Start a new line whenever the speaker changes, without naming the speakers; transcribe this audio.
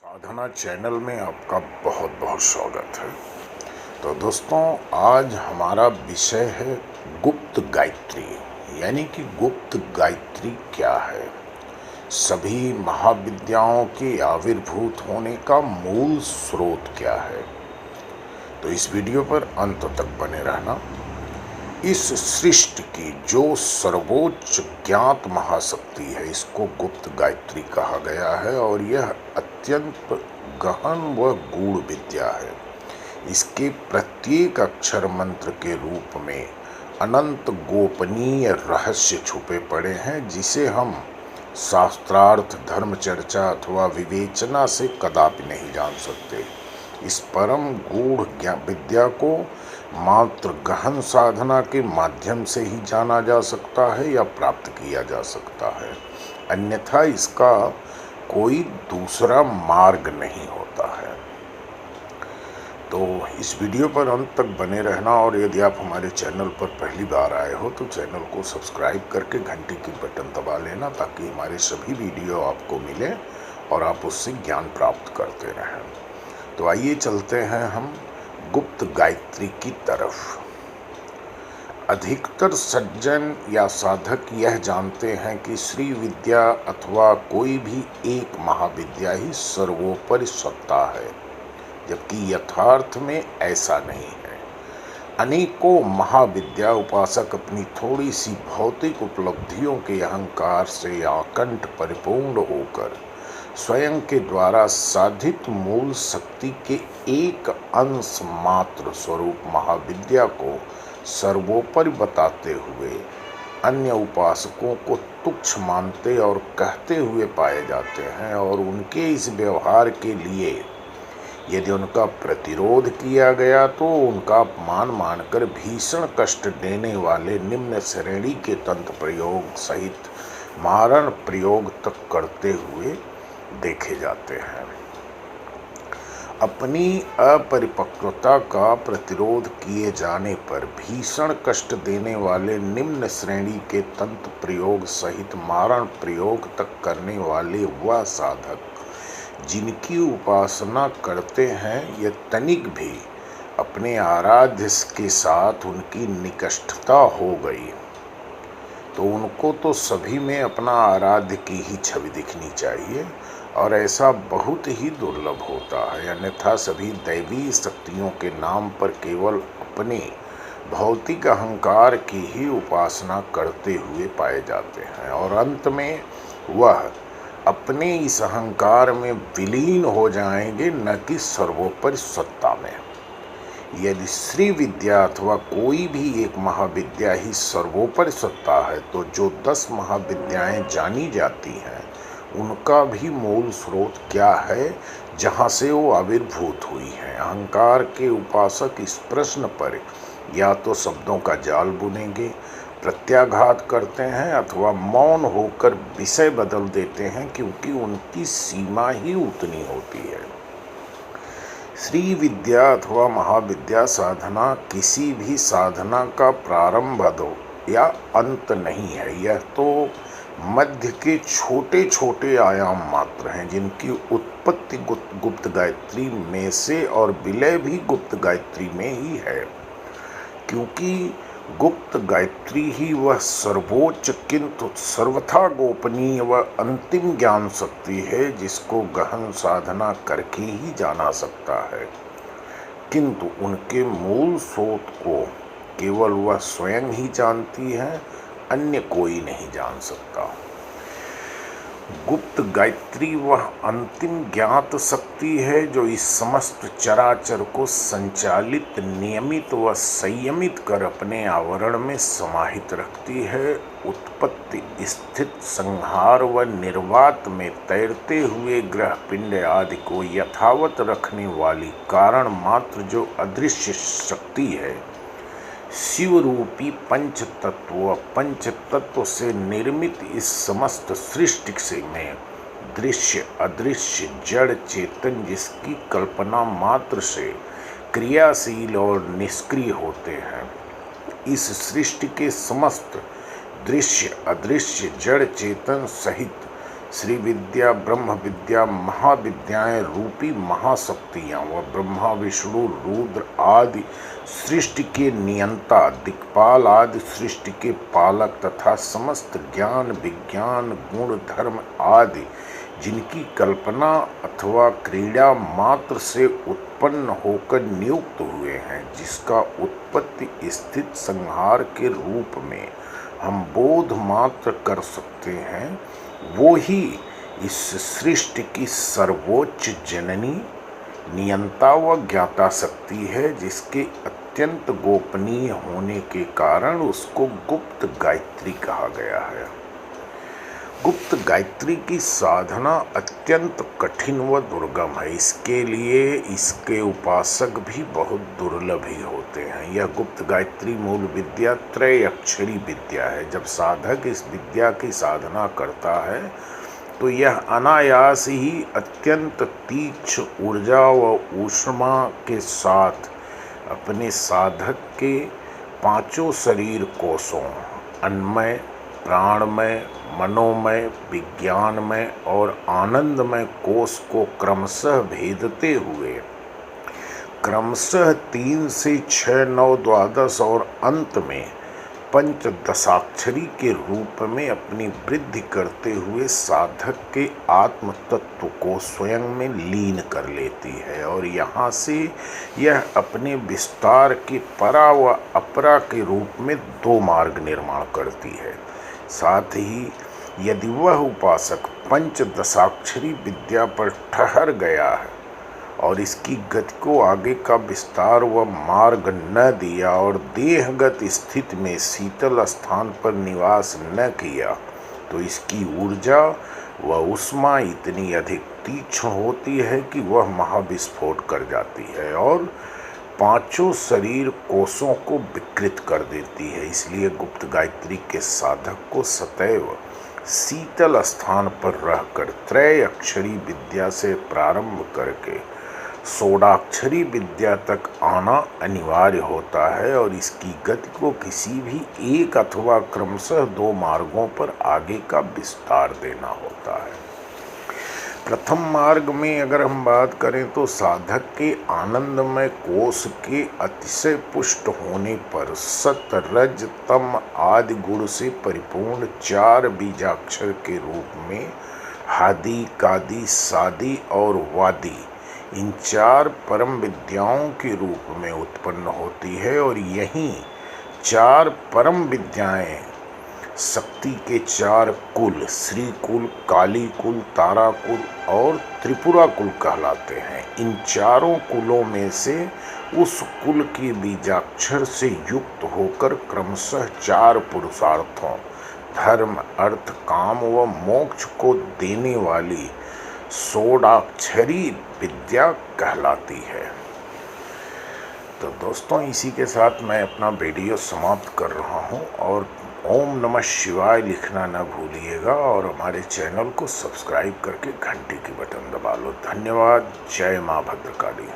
साधना channel में आपका बहुत बहुत स्वागत है। तो दोस्तों, आज हमारा विषय है गुप्त गायत्री, यानी कि गुप्त गायत्री क्या है, सभी महाविद्याओं के आविर्भूत होने का मूल स्रोत क्या है। तो इस वीडियो पर अंत तक बने रहना। इस सृष्टि की जो सर्वोच्च ज्ञात महाशक्ति है, इसको गुप्त गायत्री कहा गया है और यह अत्यंत गहन व गूढ़ विद्या है। इसके प्रत्येक अक्षर मंत्र के रूप में अनंत गोपनीय रहस्य छुपे पड़े हैं, जिसे हम शास्त्रार्थ, धर्म चर्चा अथवा विवेचना से कदापि नहीं जान सकते। इस परम गूढ़ विद्या को मात्र गहन साधना के माध्यम से ही जाना जा सकता है या प्राप्त किया जा सकता है, अन्यथा इसका कोई दूसरा मार्ग नहीं होता है। तो इस वीडियो पर अंत तक बने रहना और यदि आप हमारे चैनल पर पहली बार आए हो तो चैनल को सब्सक्राइब करके घंटी की बटन दबा लेना, ताकि हमारे सभी वीडियो आपको मिले और आप उससे ज्ञान प्राप्त करते रहें। तो आइए चलते हैं हम गुप्त गायत्री की तरफ। अधिकतर सज्जन या साधक यह जानते हैं कि श्री विद्या अथवा कोई भी एक महाविद्या ही सर्वोपरि सत्ता है, जबकि यथार्थ में ऐसा नहीं है। अनेकों महाविद्या उपासक अपनी थोड़ी सी भौतिक उपलब्धियों के अहंकार से आकंठ परिपूर्ण होकर स्वयं के द्वारा साधित मूल शक्ति के एक अंश मात्र स्वरूप महाविद्या को सर्वोपरि बताते हुए अन्य उपासकों को तुच्छ मानते और कहते हुए पाए जाते हैं, और उनके इस व्यवहार के लिए यदि उनका प्रतिरोध किया गया तो उनका अपमान मानकर भीषण कष्ट देने वाले निम्न श्रेणी के तंत्र प्रयोग सहित मारण प्रयोग तक करते हुए देखे जाते हैं। अपनी अपरिपक्वता का प्रतिरोध किए जाने पर भीषण कष्ट देने वाले निम्न श्रेणी के तंत्र प्रयोग सहित मारण प्रयोग तक करने वाले वह साधक जिनकी उपासना करते हैं, यह तनिक भी अपने आराध्य के साथ उनकी निकष्टता हो गई तो उनको तो सभी में अपना आराध्य की ही छवि दिखनी चाहिए, और ऐसा बहुत ही दुर्लभ होता है। अन्यथा सभी दैवी शक्तियों के नाम पर केवल अपने भौतिक अहंकार की ही उपासना करते हुए पाए जाते हैं, और अंत में वह अपने इस अहंकार में विलीन हो जाएंगे, न कि सर्वोपरि सत्ता में। यदि श्री विद्या अथवा कोई भी एक महाविद्या ही सर्वोपरि सत्ता है, तो जो 10 महाविद्याएं जानी जाती हैं उनका भी मूल स्रोत क्या है, जहाँ से वो आविर्भूत हुई हैं। अहंकार के उपासक इस प्रश्न पर या तो शब्दों का जाल बुनेंगे, प्रत्याघात करते हैं, अथवा मौन होकर विषय बदल देते हैं, क्योंकि उनकी सीमा ही उतनी होती है। श्री विद्या अथवा महाविद्या साधना किसी भी साधना का प्रारंभ या अंत नहीं है। यह तो मध्य के छोटे छोटे आयाम मात्र हैं, जिनकी उत्पत्ति गुप्त गायत्री में से और विलय भी गुप्त गायत्री में ही है, क्योंकि गुप्त गायत्री ही वह सर्वोच्च किंतु सर्वथा गोपनीय व अंतिम ज्ञान शक्ति है, जिसको गहन साधना करके ही जाना सकता है, किंतु उनके मूल स्रोत को केवल वह स्वयं ही जानती है, अन्य कोई नहीं जान सकता। गुप्त गायत्री वह अंतिम ज्ञात शक्ति है जो इस समस्त चराचर को संचालित, नियमित व संयमित कर अपने आवरण में समाहित रखती है। उत्पत्ति, स्थित, संहार व निर्वात में तैरते हुए ग्रह पिंड आदि को यथावत रखने वाली कारण मात्र जो अदृश्य शक्ति है, शिव रूपी पंच तत्व से निर्मित इस समस्त सृष्टि से में दृश्य, अदृश्य, जड़, चेतन, जिसकी कल्पना मात्र से क्रियाशील और निष्क्रिय होते हैं, इस सृष्टि के समस्त दृश्य, अदृश्य, जड़, चेतन सहित श्री विद्या ब्रह्म विद्या महाविद्याएं रूपी महाशक्तियाँ व ब्रह्मा विष्णु रुद्र आदि सृष्टि के नियंता, दिक्पाल आदि सृष्टि के पालक तथा समस्त ज्ञान विज्ञान गुण धर्म आदि जिनकी कल्पना अथवा क्रीड़ा मात्र से उत्पन्न होकर नियुक्त हुए हैं, जिसका उत्पत्ति स्थित संहार के रूप में हम बोध मात्र कर सकते हैं, वो ही इस सृष्टि की सर्वोच्च जननी नियंता व ज्ञाता शक्ति है, जिसके अत्यंत गोपनीय होने के कारण उसको गुप्त गायत्री कहा गया है। गुप्त गायत्री की साधना अत्यंत कठिन व दुर्गम है। इसके लिए इसके उपासक भी बहुत दुर्लभ ही होते हैं। यह गुप्त गायत्री मूल विद्या त्रय अक्षरी विद्या है। जब साधक इस विद्या की साधना करता है तो यह अनायास ही अत्यंत तीक्ष्ण ऊर्जा व ऊष्मा के साथ अपने साधक के पांचों शरीर कोशों अन्नमय, प्राणमय, मनोमय, विज्ञानमय और आनंदमय कोश को क्रमशः भेदते हुए क्रमशः 3 से 6, 9, 12 और अंत में पंचदशाक्षरी के रूप में अपनी वृद्धि करते हुए साधक के आत्म तत्व को स्वयं में लीन कर लेती है और यहाँ से यह अपने विस्तार के परा व अपरा के रूप में 2 मार्ग निर्माण करती है। साथ ही यदि वह उपासक पंचदशाक्षरी विद्या पर ठहर गया है और इसकी गति को आगे का विस्तार व मार्ग न दिया और देहगत स्थिति में शीतल स्थान पर निवास न किया, तो इसकी ऊर्जा व उष्मा इतनी अधिक तीक्ष्ण होती है कि वह महाविस्फोट कर जाती है और पांचों शरीर कोशों को विकृत कर देती है। इसलिए गुप्त गायत्री के साधक को सदैव शीतल स्थान पर रहकर त्रय अक्षरी विद्या से प्रारंभ करके षोडाक्षरी विद्या तक आना अनिवार्य होता है और इसकी गति को किसी भी एक अथवा क्रमशः 2 मार्गों पर आगे का विस्तार देना होता है। प्रथम मार्ग में अगर हम बात करें तो साधक के आनंदमय कोश के अतिशय पुष्ट होने पर सत रज तम आदि गुण से परिपूर्ण 4 बीजाक्षर के रूप में हादि कादि सादि और वादी इन 4 परम विद्याओं के रूप में उत्पन्न होती है और यही 4 परम विद्याएं शक्ति के 4 कुल श्री कुल, काली कुल, तारा कुल और त्रिपुरा कुल कहलाते हैं। इन चारों कुलों में से उस कुल के बीजाक्षर से युक्त होकर क्रमशः 4 पुरुषार्थों धर्म, अर्थ, काम व मोक्ष को देने वाली षोडाक्षरी विद्या कहलाती है। तो दोस्तों, इसी के साथ मैं अपना वीडियो समाप्त कर रहा हूं और ओम नमः शिवाय लिखना न भूलिएगा और हमारे चैनल को सब्सक्राइब करके घंटी की बटन दबा लो। धन्यवाद। जय मां भद्रकाली।